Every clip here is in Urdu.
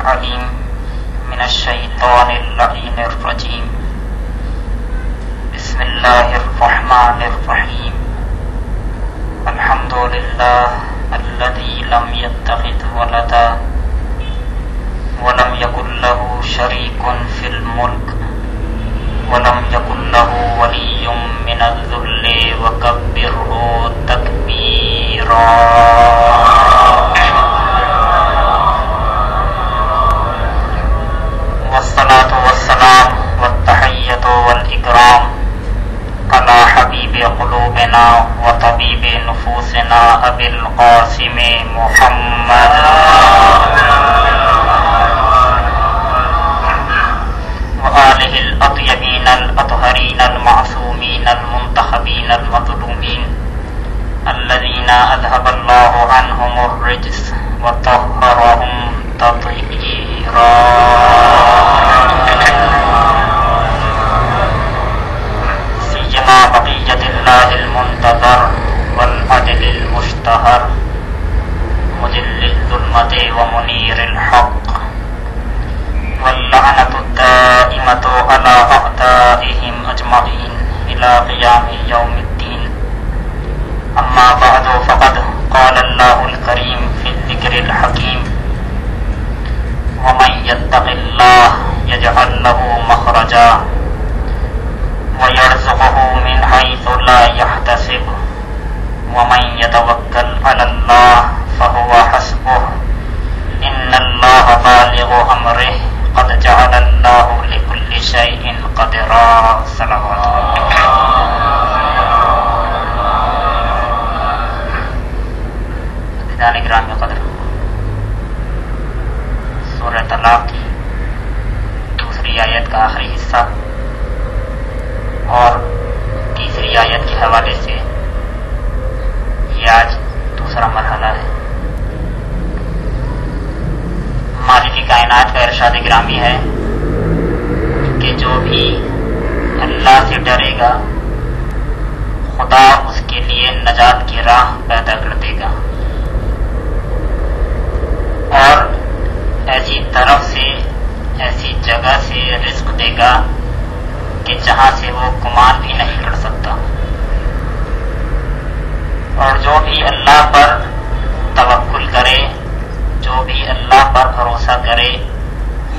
العليم من الشيطان اللعين الرجيم بسم الله الرحمن الرحيم الحمد لله الذي لم يتخذ ولدا ولم يكن له شريك في الملك ولم يكن له ولي من الذل وكبره تكبيرا والصلاة والسلام والتحية والإكرام على حبيب قلوبنا وطبيب نفوسنا أبي القاسم محمد وآله الأطيبين الأطهرين المعصومين المنتخبين المظلومين الذين أذهب الله عنهم الرجس وطهرهم تطهيرا سيما بقية الله المنتظر والعدل المشتهر مذل الظلمة ومنير الحق واللعنة الدائمة على أعدائهم أجمعين إلى قيام يوم الدين أما بعد فقد قال الله الكريم في الذكر الحكيم ومن يتق الله يجعل له مخرجا ويرزقه من حيث لا يحتسب ومن يتوكل على الله فهو حسبه إن الله بالغ أمره قد جعل الله لكل شيء قدرا صلوات اللہ گرامی قدر سورہ طلاق کی دوسری آیت کا آخری حصہ اور تیسری آیت کے حوالے سے یہ آج دوسرا مرحلہ ہے. مالک کائنات کا ارشاد گرامی ہے کہ جو بھی اللہ سے ڈرے گا خدا اس کے لیے نجات کی راہ پیدا کر دے گا اور ایسی طرف سے ایسی جگہ سے رزق دے گا کہ جہاں سے وہ گمان بھی نہیں کر سکتا. اور جو بھی اللہ پر توکل کرے جو بھی اللہ پر بھروسہ کرے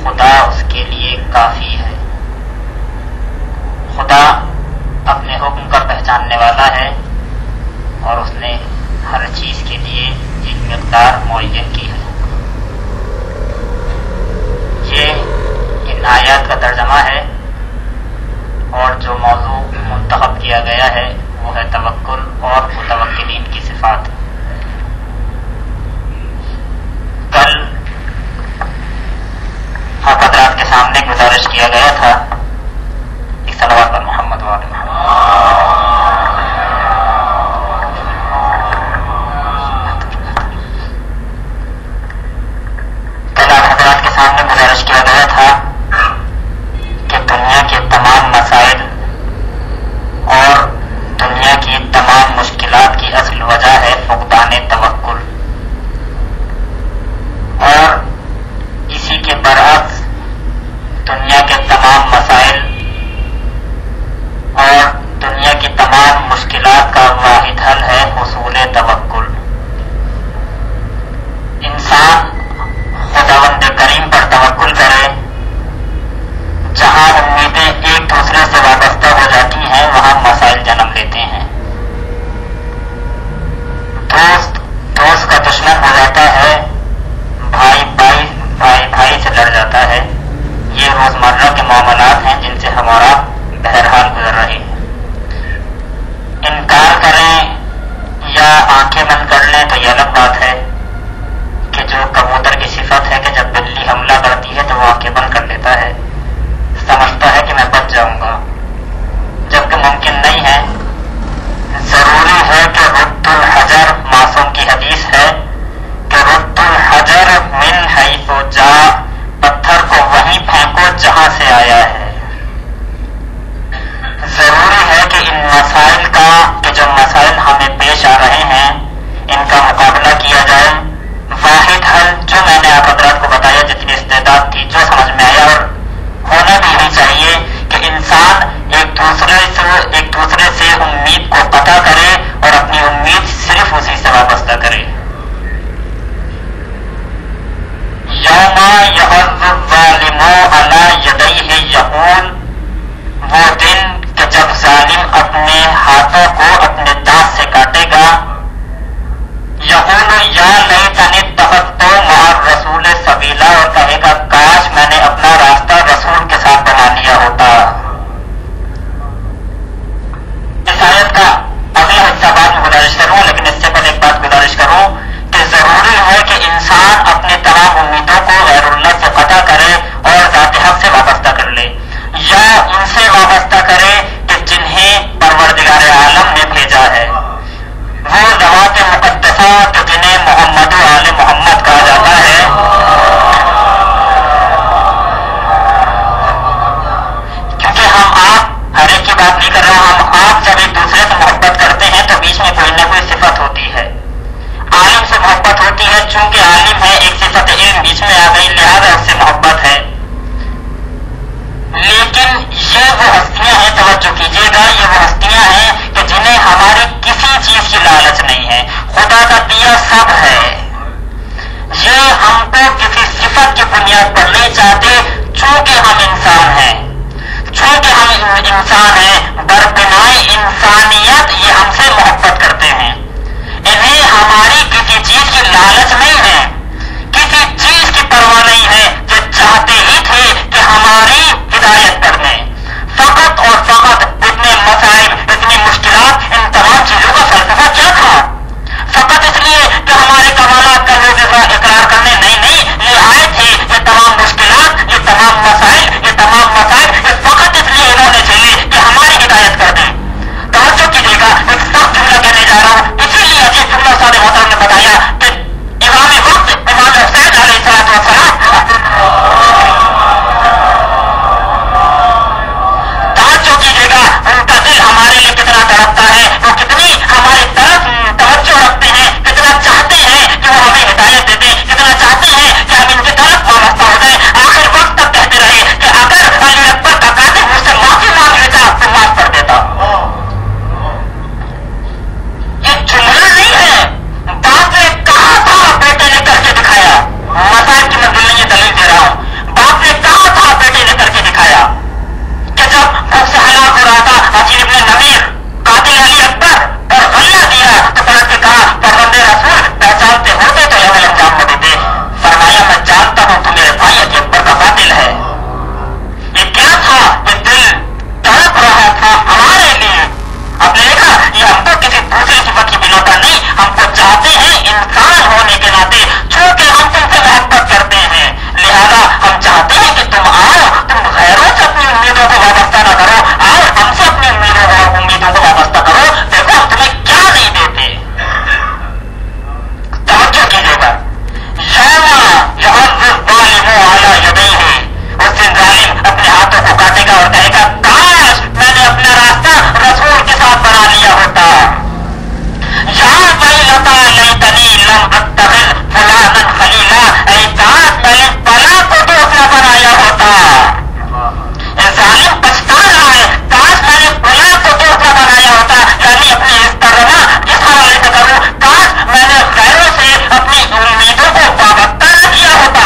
خدا اس کے لیے کافی ہے. خدا اپنے حکم کا پہچاننے والا ہے اور اس نے ہر چیز کے لیے ایک مقدار معین کی ہے. یہ ان آیات کا ترجمہ ہے اور جو موضوع منتخب کیا گیا ہے وہ ہے توکل اور متوکلین کی صفات. کل آپ حضرات کے سامنے گزارش کیا گیا تھا ایک صلوات پر محمد وآل محمد. کل آپ حضرات کے سامنے گزارش کیا گیا تھا کہ دنیا کے تمام مسائل اور دنیا کی تمام مشکلات کی اصل وجہ ہے فقدان توکل. اور اسی کے برعکس دنیا کے تمام مسائل اور دنیا کی تمام مشکلات کا واحد حل ہے حصول توکل. انسان خداوند کریم پر توکل کرے. جہاں امیدیں ایک دوسرے سے وابستہ ہو جاتی ہیں وہاں مسائل جنم لیتے ہیں. دوست کا دشمن ہو جاتا ہے. بھائی سے لڑ جاتا ہے. یہ روزمرہ کے معاملات ہیں جن سے ہمارا بہرحال گزر رہے ہیں. انکار کریں یا آنکھیں بند کر لیں تو یہ الگ بات ہے کہ جو کبوتر کی صفت ہے کہ جب بلی حملہ کرتی ہے تو وہ آنکھیں بند کر لیتا ہے, سمجھتا ہے کہ میں بچ جاؤں گا, جبکہ ممکن نہیں ہے. ضروری ہے کہ رد الحجر, معصوم کی حدیث ہے کہ رد الحجر من حیث جا, پتھر کو وہیں پھینکو جہاں سے آیا ہے. ضروری ہے کہ ان مسائل کا کہ جو مسائل ہمیں پیش آ رہے ہیں ان کا یا لیتنی اتخذت مع الرسول سبیلا، اور کہے گا کاش میں نے اپنا راستہ رسول کے ساتھ بنا لیا ہوتا۔ اس آیت کا اگلا حصہ بعد میں گزارش کروں، لیکن اس سے پہلے ایک بات گزارش کروں کہ ضروری ہے کہ انسان اپنے تمام امیدوں کو غیر اللہ سے قطع کرے اور ذات حق سے وابستہ کر لے، یا ان سے وابستہ کرے کہ جنہیں پروردگار عالم نے بھیجا ہے، وہ ذوات مقدسات جنہیں محمد و آل محمد کہا جاتا ہے۔ کیونکہ ہم آپ ہر ایک کی بات نہیں کر رہا ہوں، ہم آپ جب ایک دوسرے سے محبت کرتے ہیں تو بیچ میں کوئی نہ کوئی صفت ہوتی ہے۔ عالم سے محبت ہوتی ہے، چونکہ عالم ہے ایک صفت علم بیچ میں آ گئی، لہذا اس سے محبت ہے۔ لیکن یہ وہ ہستیاں ہیں، توجہ کیجیے گا، یہ وہ ہستیاں ہیں کہ جنہیں ہماری کسی چیز کی لالچ نہیں ہے، خدا کا دیا سب ہے۔ یہ ہم کو کسی صفت کی بنیاد پر نہیں چاہتے، چونکہ ہم انسان ہیں، چونکہ ہم انسان ہیں، بربنائے انسانیت یہ ہم سے محبت کرتے ہیں۔ انہیں ہماری کسی چیز کی لالچ نہیں ہے، کسی چیز کی پرواہ نہیں ہے، یہ چاہتے ہی تھے کہ ہماری ہدایت کر دیں۔ فقط اور فقط اتنے مسائل، اتنی مشکلات، ان تمام چیزوں کا فلسفہ کیا تھا؟ فقط اس لیے کہ ہمارے کمالات کا لوگ اقرار کرنے نہیں، یہ آئے تھے، یہ تمام مشکلات، یہ تمام مسائل، یہ فقط اس لیے انہوں نے جھیلے کہ ہماری ہدایت کر دیں۔ توجہ کیجیے گا، ایک سخت جملہ کہنے جا رہا ہوں، اسی لیے عجیب جملہ صادق محترم نے بتایا کہ امام وقت امام حسین علیہ السلام توجہ کیجیے گا، ان کا دل ہمارے لیے کتنا تڑپتا ہے، وہ کتنی ہماری طرف توجہ رکھتے ہیں، کتنا چاہتے ہیں کہ وہ ہمیں ہدایت دے دیں، کتنا چاہتے ہیں کہ ہم ان کی طرف وابستہ ہو جائیں۔ آخر وقت تک کہتے رہے کہ اگر علی اکبر کا قاتل مجھ سے معافی مانگ لیتا تو معاف کر دیتا۔ یہ جملہ نہیں ہے، باپ نے کہا تھا بیٹے نے کر کے دکھایا۔ مسائل کی منزل نہیں، یہ دلیل دے رہا ہوں، باپ نے کہا تھا بیٹے نے کر کے دکھایا کہ جب خود سے ہلاک ہو رہا تھا عقیل ابن نمیر، قاتل علی اکبر، اور غلہ دیا تو پلٹ کے کہا پیغمبر رسول پہچانتے ہوتے تو یہ انجام نہ دیتے۔ فرمایا میں جانتا ہوں تو میرے بھائی علی اکبر کا قاتل ہے۔ یہ کیا تھا؟ یہ دل تڑپ رہا تھا ہمارے لیے۔ آپ نے دیکھا، یہ ہم کو کسی دوسری صفت کی بنا پر نہیں، ہم کو چاہتے ہیں انسان ہونے کے ناطے، چونکہ ہم تم سے محبت کرتے ہیں، لہذا ہم چاہتے ہیں کہ تم آؤ، تم غیروں سے اپنی امیدوں کو وابستہ نہ کرو، آؤ ہم سے اپنی امیدوں کو وابستہ کرو، دیکھو ہم تمہیں کیا نہیں دیتے۔ توجہ کیجیے گا، یوم یعض الظالم علی یدیہ، اس دن ظالم اپنے ہاتھوں کو کاٹے گا اور کہے گا کاش میں نے اپنا راستہ رسول کے ساتھ بنا لیا ہوتا۔ یا ویلتا لیتنی لم اتخذ فلانا خلیلا، اے کاش میں نے فلاں کو دوست نہ بنایا ہوتا۔ ظالم پچھتا رہا ہے، کاش میں نے فلاں کو دوست نہ بنایا ہوتا، یعنی اپنی استرما اس حوالے سے کروں، کاش میں نے غیروں سے اپنی امیدوں کو وابستہ نہ کیا ہوتا،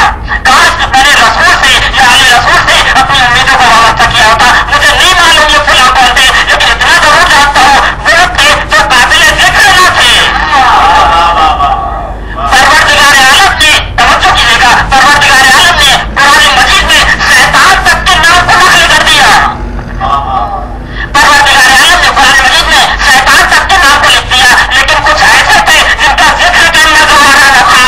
کاش میں نے رسول سے یا علی رسول سے اپنی امیدوں کو وابستہ کیا ہوتا۔ مجھے نہیں معلوم یہ فلاں کون تھے، لیکن اتنا ضرور جانتا ہوں وہ تھے جو قابل ذکر نہ تھے۔ پروردگار عالم نے، توجہ کیجیے گا، پروردگار عالم نے قرآن مجید میں شیطان تک کے نام کو داخل کر دیا۔ پروردگار عالم نے قرآن مجید میں شیطان تک کے نام کو لکھ دیا، لیکن کچھ ایسے تھے جن کا ذکر کرنا گوارا نہ تھا۔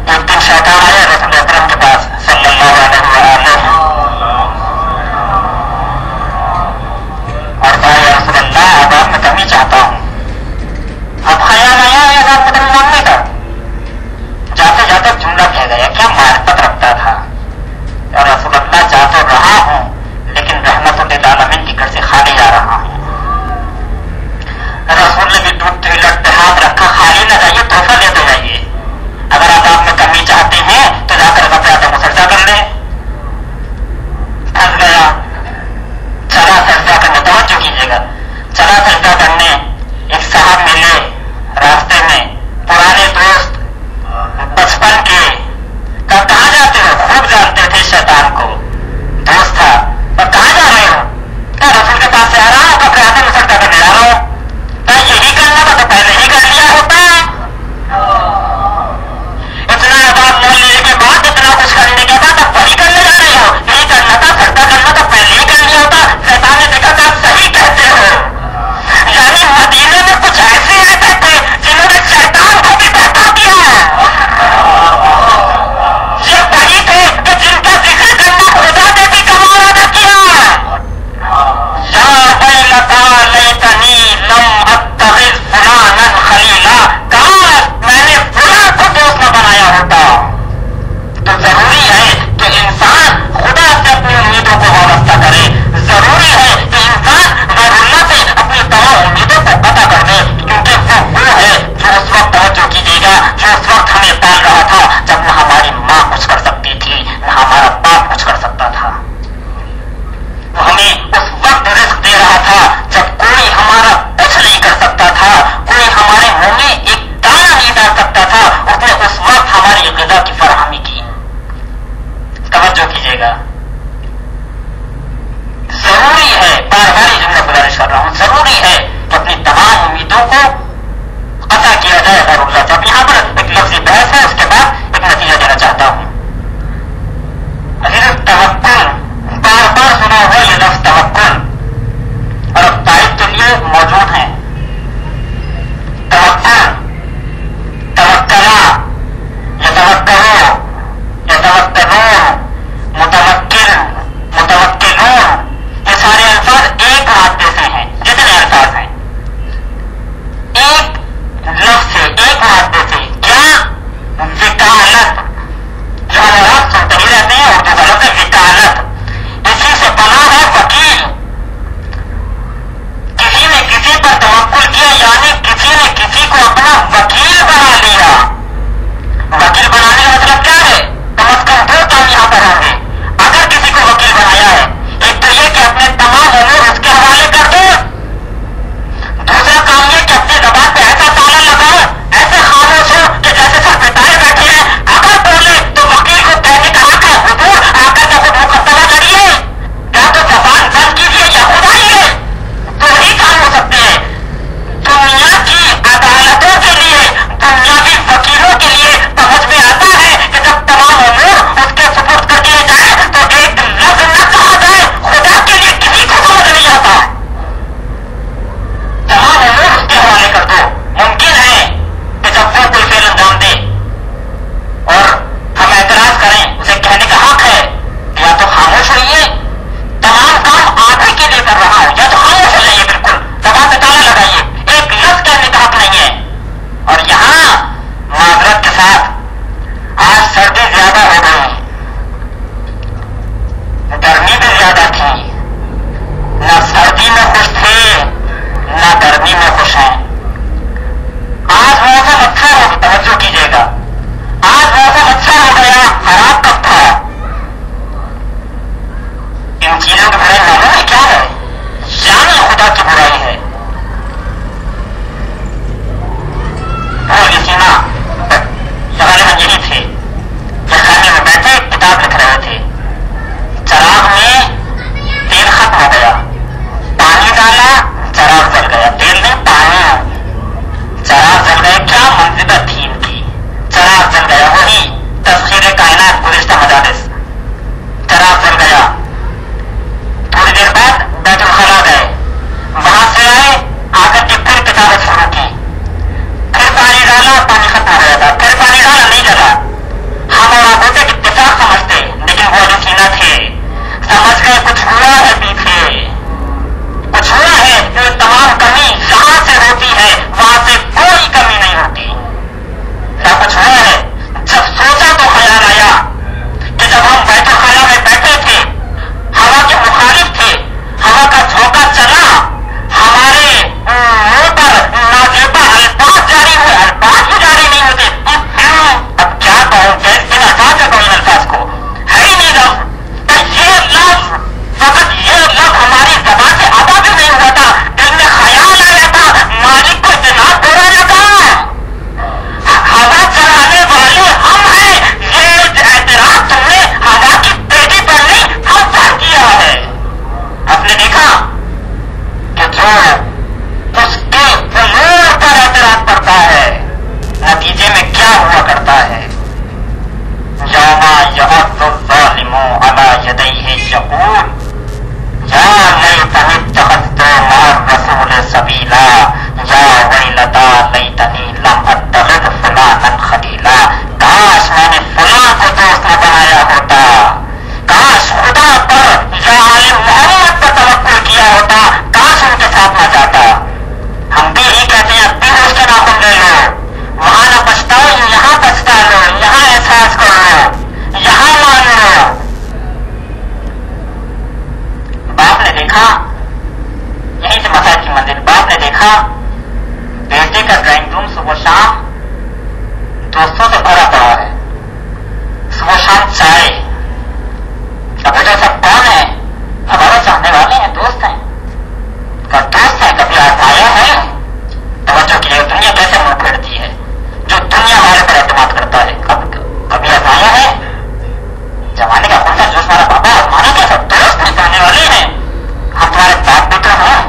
ایک دن شیطان آیا رسول اکرم کے پاس صلی اللہ علیہ وآلہ اور کہا یا رسول اللہ اب میں کمی چاہتا ہوں۔ اب خیال آیا ایسا قدم مانگنے کا، جاتے جاتے جملہ کہہ گیا، کیا معرفت رکھتا تھا، یا رسول اللہ جا تو رہا ہوں لیکن رحمت للعالمین کے گھر سے خالی جا رہا ہوں۔ رسول نے بھی ڈوبتے ہوئے لٹ پہ ہاتھ رکھا، خالی نہ جائیے، تحفہ لیتے جائیے، اگر آپ میں کمی چاہتے ہیں تو جا کر اپنے آدم کو سجدہ کر لیں۔ پھنس گیا، چلا سجدہ کرنے، توجہ کیجیے گا، چلا سجدہ کرنے، ایک صاحب ملے راستے میں، پرانے دوست بچپن کے، کہاں جاتے ہو؟ خوب جانتے تھے شیطان کو، دوست تھا، پر کہاں جا رہے ہو؟ کر رہا ہوں. ضروری ہے کہ اپنی تمام امیدوں کو قطع کیا جائے غیر اللہ سے. اب یہاں پر ایک لفظی بحث ہے, اس کے بعد ایک نتیجہ دینا چاہتا ہوں. توکل, بار بار سنا ہوا یہ لفظ توکل, اور اب تائید کے لیے موجود ہیں. توکل, توکلا, یتوکلو, یتوکلون, متوکل, متوکلون, یہ سارے الفاظ ایک مادے سے ہیں. جتنے الفاظ ہیں ایک لفظ سے, ایک مادے سے. کیا وکالت, جو ہم آپ سنتے ہی رہتے ہیں, اردو کا لفظ ہے وکالت. اسی سے بنا ہے وکیل. کسی نے کسی پر توکل کیا یعنی کسی نے کسی کو اپنا وکیل بنا لیا. وکیل بنانے کا مطلب کیا ہے؟ کم از کم دو کام یہاں پر ہوں گے اگر کسی کو وکیل بنایا ہے. ایک تو یہ کہ اپنے تمام امور اس کے حوالے کر دو. دوسرا کام یہ کہ اپنی زبان پہ ایسا تالا لگاؤ, ایسے خاموش ہو کہ جیسے سب پٹائے بیٹھے ہیں. اگر بولے تو وکیل کو کہنے کا حق ہے, حضور آ کر کے خود مقدمہ کریے, یا تو زبان بند کیجیے یا خود آئیے. تو ہی کام ہو سکتے ہیں. دنیا کی عدالتوں کے لیے, دنیاوی وکیلوں کے لیے سمجھ میں آتا ہے کہ جب تمام امور اس کے سپرد کر دیے جائیں تو ایک لفظ نہ کہا جائے. خدا کے لیے کسی کو سمجھ نہیں آتا. تمام امور اس کے حوالے کر دو. ممکن ہے کہ جب وہ کوئی فعل انجام دے اور ہم اعتراض کریں, اسے کہنے کا حق ہے کہ یا تو خاموش ہوئیے, تمام کام آپ ہی کے لیے کر رہا ہوں, یا تو خاموش ہو جائیے, بالکل زبان پہ تالا لگائیے. ایک لفظ کہنے کا حق نہیں ہے. اور یہاں معذرت کے ساتھ آج سردی زیادہ ہو گئی, گرمی بھی زیادہ تھی. نہ سردی میں خوش تھے نہ گرمی میں خوش ہیں. آج موسم اچھا ہو, توجہ کیجیے گا, آج موسم اچھا ہو گیا. خراب کب تھا؟ ان چیزوں کی برائی معلوم ہے کیا ہے؟ شان خدا کی برائی ہے. وہ سینا غالباً یہی تھے, یہ خانے میں بیٹھے کتاب لکھ رہے تھے. چراغ میں تیل ختم ہو گیا, پانی ڈالا, چراغ جل گیا. تیل نہیں, پانی. چراغ جل گیا. کیا منصبت تھی ان کی؟ چراغ جل گیا. وہی تسخیر کائنات گزشتہ مجالس. چراغ جل گیا. تھوڑی دیر بعد بیت الخلا گئے, وہاں سے آئے, آ کر کے پھر کتابت شروع کی. پھر پانی ڈالا, پانی ختم ہو گیا تھا. پھر پانی ڈالا, نہیں ڈالا. ہم اور آپ ہوتے اتفاق سمجھتے, لیکن وہ جو سینا تھے سمجھ گئے کچھ ہوا ہے پیچھے, کچھ ہوا ہے. جو تمام کمی جہاں سے ہوتی ہے وہاں سے کوئی کمی نہیں ہوتی. نہ کچھ ہوا ہے. جب سوچا تو خیال آیا کہ جب ہم بیت الخلا میں بیٹھے تھے, ہوا کے مخالف تھے, ہوا کا جھونکا چلا, ہمارے منہ پر نازیبا الفاظ جاری ہوئے. الفاظ بھی جاری نہیں ہوتے. اب کیا کہوں, کن الفاظ سے کہوں ان الفاظ کو, ہے ہی نہیں لفظ. تو یہ لفظ, فقط یہ لفظ ہماری زبان سے ادا بھی نہیں ہوا تھا, دل میں خیال آیا تھا, مالک کو جناب برا لگا. ہوا چلانے والے ہم ہیں. یہ اعتراض تم نے ہوا کی پیٹی پر نہیں, ہم پر کیا ہے. آپ نے دیکھا کہ جو اس کے امور پر اعتراض کرتا ہے, نتیجے میں کیا ہوا کرتا ہے؟ یوم یعض الظالم علی یدیہ یقول یا لیتنی اتخذت مع الرسول سبیلا یا ویلتا لیتنی لم اتخذ فلانا خلیلا. کاش میں نے فلاں کو دوست نہ بنایا ہوتا, کاش خدا پر یا عالم محمد پر توکل کیا ہوتا, کاش ان کے ساتھ نہ جاتا. ہم بھی یہی کہتے ہیں, اب بھی اس کے ناخن لے لو, وہاں نہ پچھتاؤ, یہاں پچھتا لو, یہاں احساس کر لو, یہاں مان لو. باپ نے دیکھا, یہیں سے مسائل کی منزل, باپ نے دیکھا بیٹے کا ڈرائنگ روم صبح شام دوستوں سے بھرا پڑا ہے. صبح شام چائے. اب بیٹا سب کون ہے؟ ہمارے چاہنے والے ہیں, دوست ہیں. دوست ہے, کبھی آزمایا ہے؟ توجہ کیجیے, دنیا کیسے منہ پھیرتی ہے. جو دنیا ہمارے پر اعتماد کرتا ہے, کبھی آزمایا ہے؟ زمانے کا کون سا جوش, ہمارا بابا آزمانا کیسا؟ دوست نہیں, جانے والے ہیں. ہم تمہارے باپ بھی تو ہیں,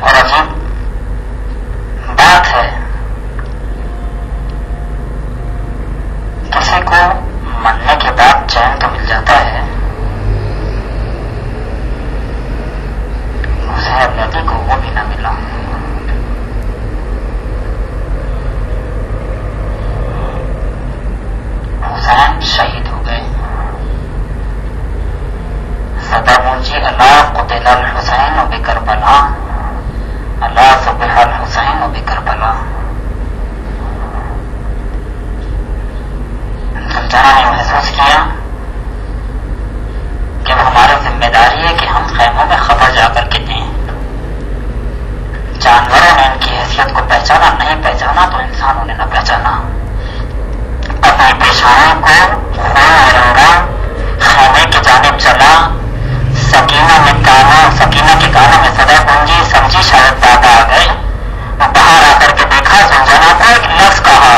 اور عجیب بات ہے، کسی کو مرنے کے بعد چین تو مل جاتا ہے، حسین نبی کو وہ بھی نہ ملا۔ حسین شہید ہو گئے۔ صدا گونجی اللہ قتل الحسین بکربلا، اللہ صبح الحسین بکربلا۔ زلجھنا نے محسوس کیا کہ ہماری ذمہ داری ہے کہ ہم خیموں میں خبر جا کر کے دیں۔ جانوروں نے ان کی حیثیت کو پہچانا، نہیں پہچانا تو انسانوں نے نہ پہچانا۔ اپنے پیشانوں کو خون میں رنگا، خیمے کی جانب چلا۔ سکینہ کے کانوں میں صدا گونجی، سمجھی شاید دادا آ گئے۔ باہر آ کر کے دیکھا، زلجھنا کو ایک لفظ کہا،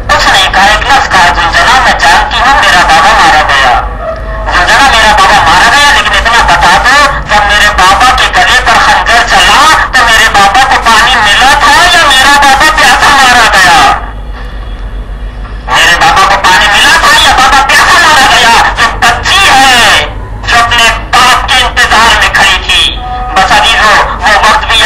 کچھ نہیں کہا، ایک لفظ کہا، زلجھنا میں جانتی ہوں میرا بابا مارا گیا، زلجھنا میرا بابا مارا گیا، لیکن اتنا بتا دو جب میرے بابا کے گلے پر خنجر چلا تو میرے بابا کو پانی ملا تھا یا میرا بابا پیاسا مارا گیا؟ میرے بابا کو پانی ملا تھا یا بابا پیاسا مارا گیا؟ جو بچی ہے جو اپنے باپ کے انتظار میں کھڑی تھی، بس عزیزو وہ وقت بھی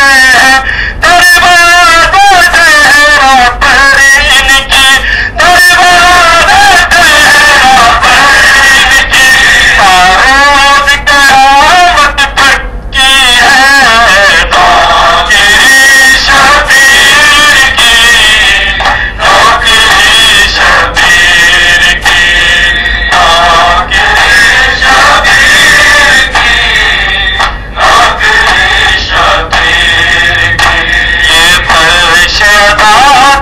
ہیں دروازہ زہرا پر ان کی دروازہ زہرا پر ان کی روز قیامت پکی ہے نوکری شبیر کی نوکری شبیر کی نوکری شبیر کی نوکری شبیر کی یہ فرش ادا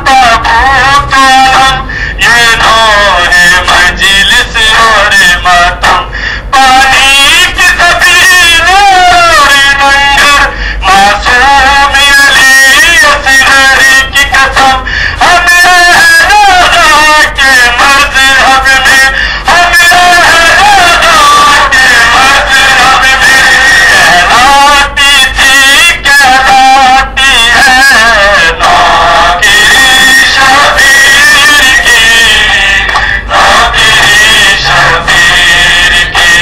تابوت علم یہ نور مجلس اور ماتم پانی کی سبیل اور لنگر معصوم علی اصغر کی قسم ہمیں راجا کے مذہب میں ہمیں راجا کے مذہب میں کہلاتی تھی کہلاتی ہے نوکری شبیر کی نوکری شبیر کی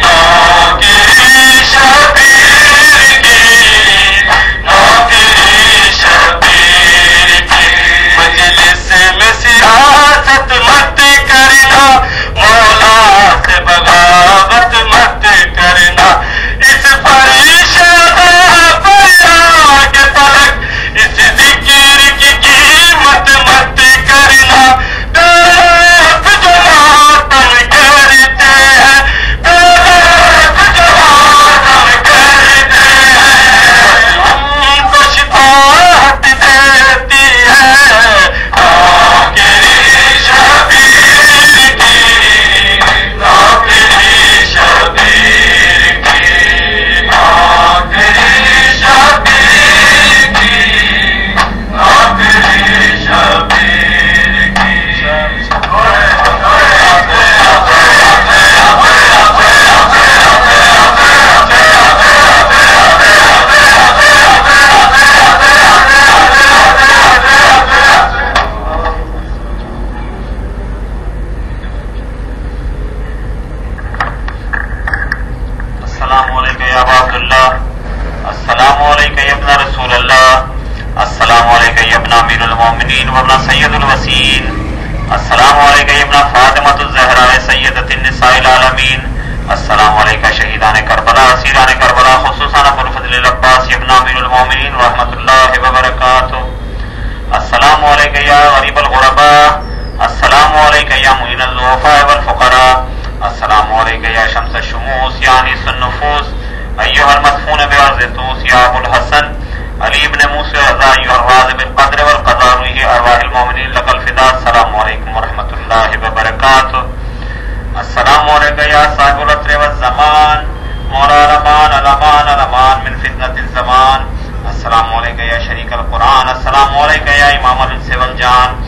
نوکری شبیر کی نوکری شبیر کی مجلس میں سیاست مت کرنا مولا سے بغاوت مت کرنا اس پریشان پیرا کے تلک اس ذکر کی قیمت مت کرنا آپ جو ماتم کرتے ہیں آپ جو ماتم کرتے ہیں ان کو شفاعت دیتی ہے نوکری شبیر کی نوکری شبیر کی نوکری شبیر کی نوکری شبیر کی السلام علیکم یا ابا عبداللہ السلام علیکم یا ابن رسول اللہ السلام علیکم یا ابن امیر المومنین وابن سید الوسین السلام علیکم یا ابن فاطمۃ الزہرا سیدۃ النساء العالمین السلام علیکم شہیدان کربلا اسیران کربلا خصوصاً ابو الفضل العباس یا ابن امیر المومنین رحمۃ اللہ وبرکاتہ السلام علیکم یا غریب الغرباء السلام علیکم یا معین الضعفاء والفقراء السلام علیکم یا شمس الشموس یا انیس النفوس ایها المدفون بارض طوس یا ابو الحسن علی بن موسی رضا ایها الراز بالقدر والقضاء روح ارواح المؤمنین لك الفداء السلام علیکم ورحمۃ اللہ وبرکاتہ السلام علیکم یا صاحب العصر والزمان مولا الامان الامان الامان من فتنة الزمان السلام علیکم یا شریک القرآن السلام علیکم یا امام الانس والجان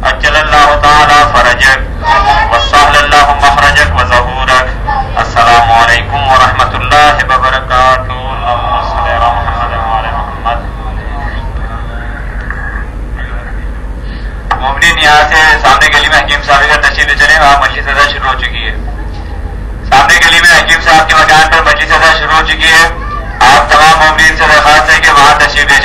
اجل اللہ تعالی فرجک وسهل اللہ مخرجک وظہورک السلام علیکم ورحمۃ اللہ وبرکاتہ اللہم صلی علی محمد وعلی محمد مومنین یہاں سے سامنے گلی میں حکیم صاحب کا تشریف لے چلے وہاں مجلس ادا شروع ہو چکی ہے سامنے گلی میں حکیم صاحب کے مکان پر مجلس ادا شروع ہو چکی ہے آپ تمام مومنین سے درخواست ہے کہ وہاں تشریف لے